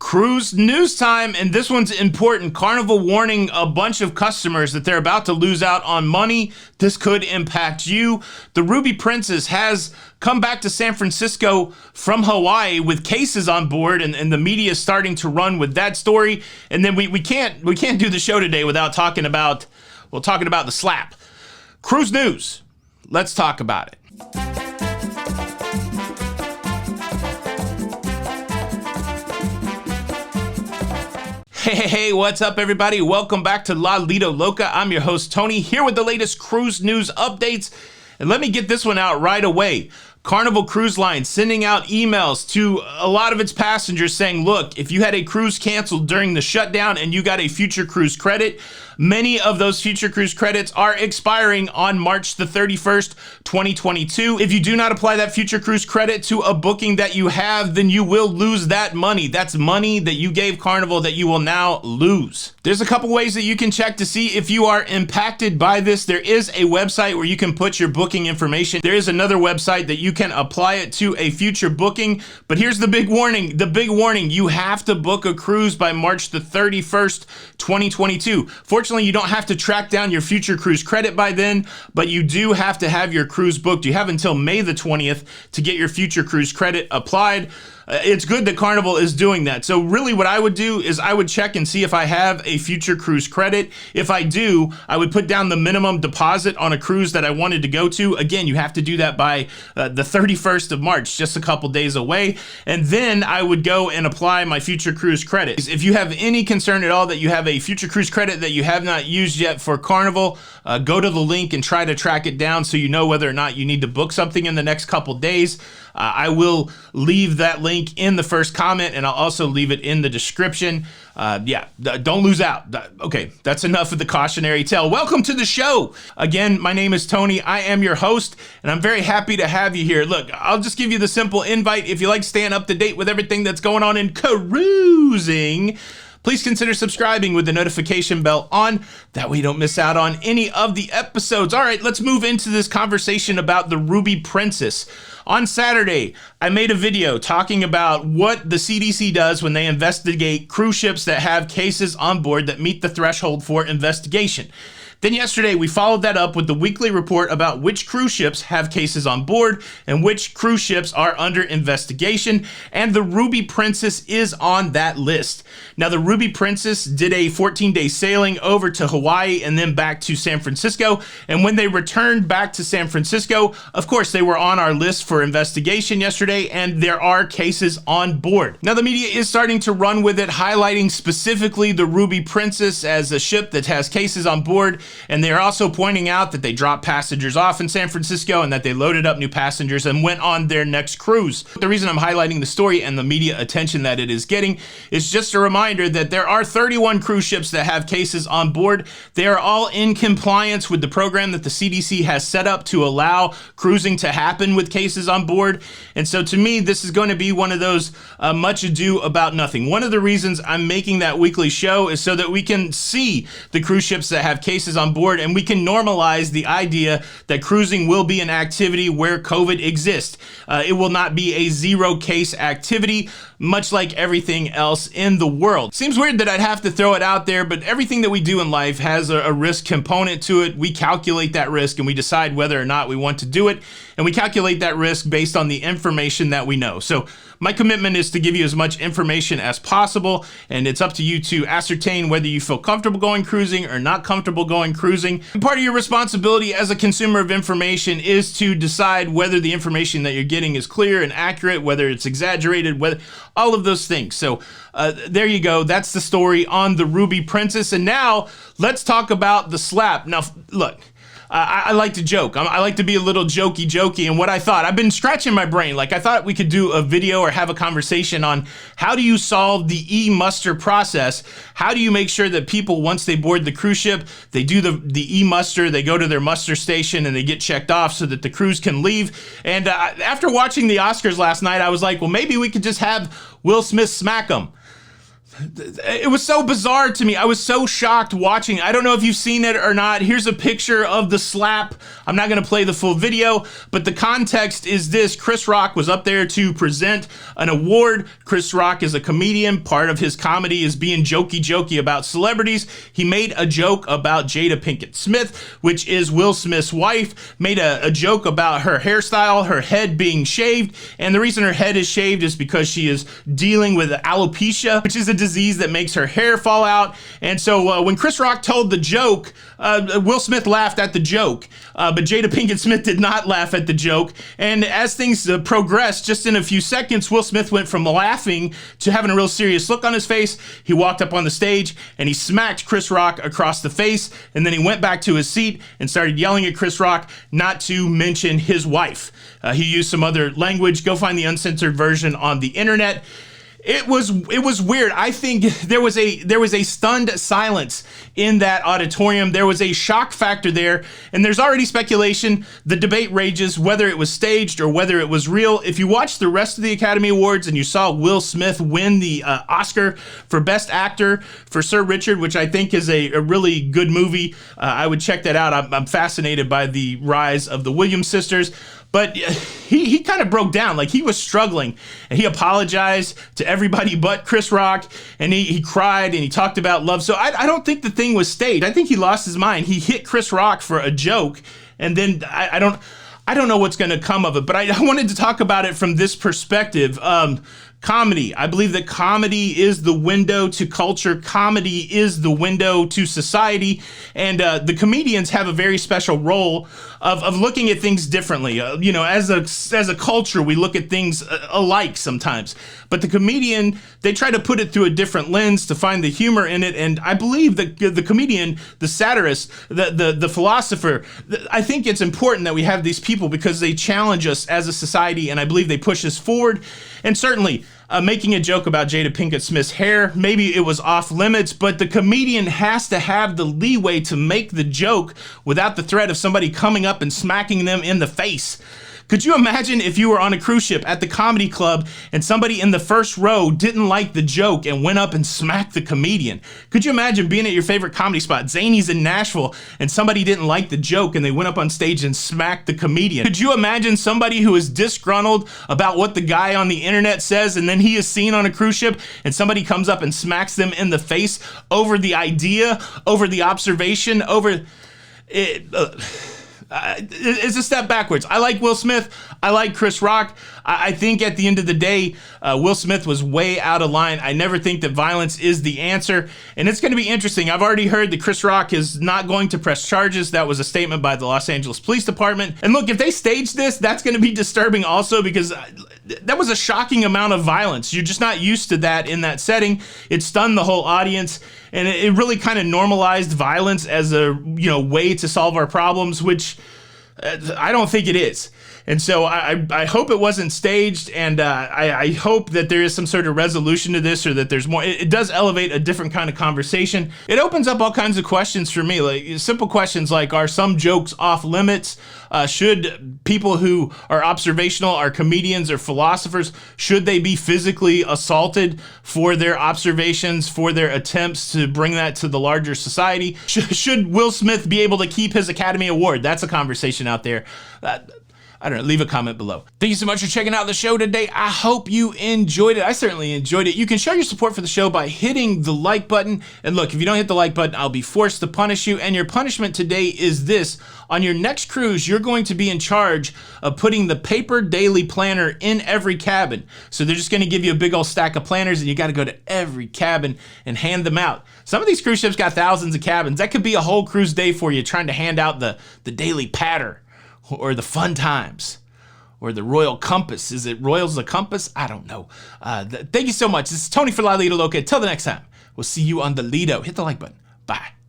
Cruise news time, and this one's important. Carnival warning a bunch of customers that they're about to lose out on money. This could impact you. The Ruby Princess has come back to San Francisco from Hawaii with cases on board, and the media is starting to run with that story. And then we can't do the show today without talking about the slap. Cruise news. Let's talk about it. Hey, what's up, everybody? Welcome back to Lido, Loca. I'm your host, Tony, here with the latest cruise news updates. And let me get this one out right away. Carnival Cruise Line sending out emails to a lot of its passengers saying, look, if you had a cruise canceled during the shutdown and you got a future cruise credit, many of those future cruise credits are expiring on March the 31st, 2022. If you do not apply that future cruise credit to a booking that you have, then you will lose that money. That's money that you gave Carnival that you will now lose. There's a couple ways that you can check to see if you are impacted by this. There is a website where you can put your booking information. There is another website that you can apply it to a future booking. But here's the big warning. The big warning, you have to book a cruise by March the 31st, 2022. Fortunately, you don't have to track down your future cruise credit by then, but you do have to have your cruise booked. You have until May the 20th to get your future cruise credit applied. It's good that Carnival is doing that. So really what I would do is I would check and see if I have a future cruise credit. If I do, I would put down the minimum deposit on a cruise that I wanted to go to. Again, you have to do that by the 31st of March, just a couple days away. And then I would go and apply my future cruise credit. If you have any concern at all that you have a future cruise credit that you have not used yet for Carnival, go to the link and try to track it down so you know whether or not you need to book something in the next couple days. I will leave that link in the first comment, and I'll also leave it in the description. Don't lose out. Okay, that's enough of the cautionary tale. Welcome to the show. Again, my name is Tony. I am your host, and I'm very happy to have you here. Look, I'll just give you the simple invite. If you like staying up to date with everything that's going on in cruising, please consider subscribing with the notification bell on. That way you don't miss out on any of the episodes. All right, let's move into this conversation about the Ruby Princess. On Saturday, I made a video talking about what the CDC does when they investigate cruise ships that have cases on board that meet the threshold for investigation. Then yesterday, we followed that up with the weekly report about which cruise ships have cases on board and which cruise ships are under investigation, and the Ruby Princess is on that list. Now, the Ruby Princess did a 14-day sailing over to Hawaii and then back to San Francisco, and when they returned back to San Francisco, of course, they were on our list for investigation yesterday, and there are cases on board. Now, the media is starting to run with it, highlighting specifically the Ruby Princess as a ship that has cases on board. And they're also pointing out that they dropped passengers off in San Francisco and that they loaded up new passengers and went on their next cruise. The reason I'm highlighting the story and the media attention that it is getting is just a reminder that there are 31 cruise ships that have cases on board. They are all in compliance with the program that the CDC has set up to allow cruising to happen with cases on board. And so to me, this is going to be one of those much ado about nothing. One of the reasons I'm making that weekly show is so that we can see the cruise ships that have cases on board, and we can normalize the idea that cruising will be an activity where COVID exists. It will not be a zero case activity, much like everything else in the world. Seems weird that I'd have to throw it out there, but everything that we do in life has a risk component to it. We calculate that risk and we decide whether or not we want to do it, and we calculate that risk based on the information that we know. So my commitment is to give you as much information as possible, and it's up to you to ascertain whether you feel comfortable going cruising or not comfortable going cruising. And part of your responsibility as a consumer of information is to decide whether the information that you're getting is clear and accurate, whether it's exaggerated, whether all of those things. So there you go. That's the story on the Ruby Princess. And now let's talk about the slap. Now, look. I like to joke. I like to be a little jokey. And what I thought, I've been scratching my brain. Like, I thought we could do a video or have a conversation on how do you solve the e-muster process? How do you make sure that people, once they board the cruise ship, they do the e-muster, they go to their muster station and they get checked off so that the cruise can leave. And after watching the Oscars last night, I was like, well, maybe we could just have Will Smith smack them. It was so bizarre to me. I was so shocked watching. I don't know if you've seen it or not. Here's a picture of the slap. I'm not going to play the full video, but the context is this. Chris Rock was up there to present an award. Chris Rock is a comedian. Part of his comedy is being jokey about celebrities. He made a joke about Jada Pinkett Smith, which is Will Smith's wife, made a joke about her hairstyle, her head being shaved. And the reason her head is shaved is because she is dealing with alopecia, which is a disease that makes her hair fall out. And so when Chris Rock told the joke, Will Smith laughed at the joke, but Jada Pinkett Smith did not laugh at the joke. And as things progressed, just in a few seconds, Will Smith went from laughing to having a real serious look on his face. He walked up on the stage and he smacked Chris Rock across the face. And then he went back to his seat and started yelling at Chris Rock not to mention his wife. He used some other language. Go find the uncensored version on the internet. It was weird. I think there was a stunned silence in that auditorium. There was a shock factor there, and there's already speculation. The debate rages whether it was staged or whether it was real. If you watch the rest of the Academy Awards and you saw Will Smith win the Oscar for Best Actor for Sir Richard, which I think is a really good movie, I would check that out. I'm fascinated by the rise of the Williams sisters. But he kind of broke down, like he was struggling, and he apologized to everybody but Chris Rock, and he cried and he talked about love. So I don't think the thing was staged. I think he lost his mind. He hit Chris Rock for a joke, and then I don't know what's going to come of it. But I wanted to talk about it from this perspective. Comedy. I believe that comedy is the window to culture. Comedy is the window to society. And the comedians have a very special role of looking at things differently. As a culture, we look at things alike sometimes. But the comedian, they try to put it through a different lens to find the humor in it. And I believe that the comedian, the satirist, the philosopher, I think it's important that we have these people because they challenge us as a society, and I believe they push us forward. And certainly, making a joke about Jada Pinkett Smith's hair, maybe it was off limits, but the comedian has to have the leeway to make the joke without the threat of somebody coming up and smacking them in the face. Could you imagine if you were on a cruise ship at the comedy club and somebody in the first row didn't like the joke and went up and smacked the comedian? Could you imagine being at your favorite comedy spot, Zany's in Nashville, and somebody didn't like the joke and they went up on stage and smacked the comedian? Could you imagine somebody who is disgruntled about what the guy on the internet says, and then he is seen on a cruise ship and somebody comes up and smacks them in the face over the idea, over the observation, over it? It's a step backwards. I like Will Smith. I like Chris Rock. I think at the end of the day, Will Smith was way out of line. I never think that violence is the answer. And it's going to be interesting. I've already heard that Chris Rock is not going to press charges. That was a statement by the Los Angeles Police Department. And look, if they stage this, that's going to be disturbing also because that was a shocking amount of violence. You're just not used to that in that setting. It stunned the whole audience. And it really kind of normalized violence as a way to solve our problems, which I don't think it is. And so I hope it wasn't staged, and I hope that there is some sort of resolution to this, or that there's more. It does elevate a different kind of conversation. It opens up all kinds of questions for me, like simple questions like, are some jokes off limits? Should people who are observational, are comedians or philosophers, should they be physically assaulted for their observations, for their attempts to bring that to the larger society? Should Will Smith be able to keep his Academy Award? That's a conversation out there. I don't know, leave a comment below. Thank you so much for checking out the show today. I hope you enjoyed it. I certainly enjoyed it. You can show your support for the show by hitting the like button. And look, if you don't hit the like button, I'll be forced to punish you. And your punishment today is this. On your next cruise, you're going to be in charge of putting the paper daily planner in every cabin. So they're just going to give you a big old stack of planners, and you got to go to every cabin and hand them out. Some of these cruise ships got thousands of cabins. That could be a whole cruise day for you, trying to hand out the daily patter, or the fun times, or the Royal Compass. Is it Royals the Compass? I don't know. Thank you so much. This is Tony for Lido Loca. Until the next time, we'll see you on the Lido. Hit the like button. Bye.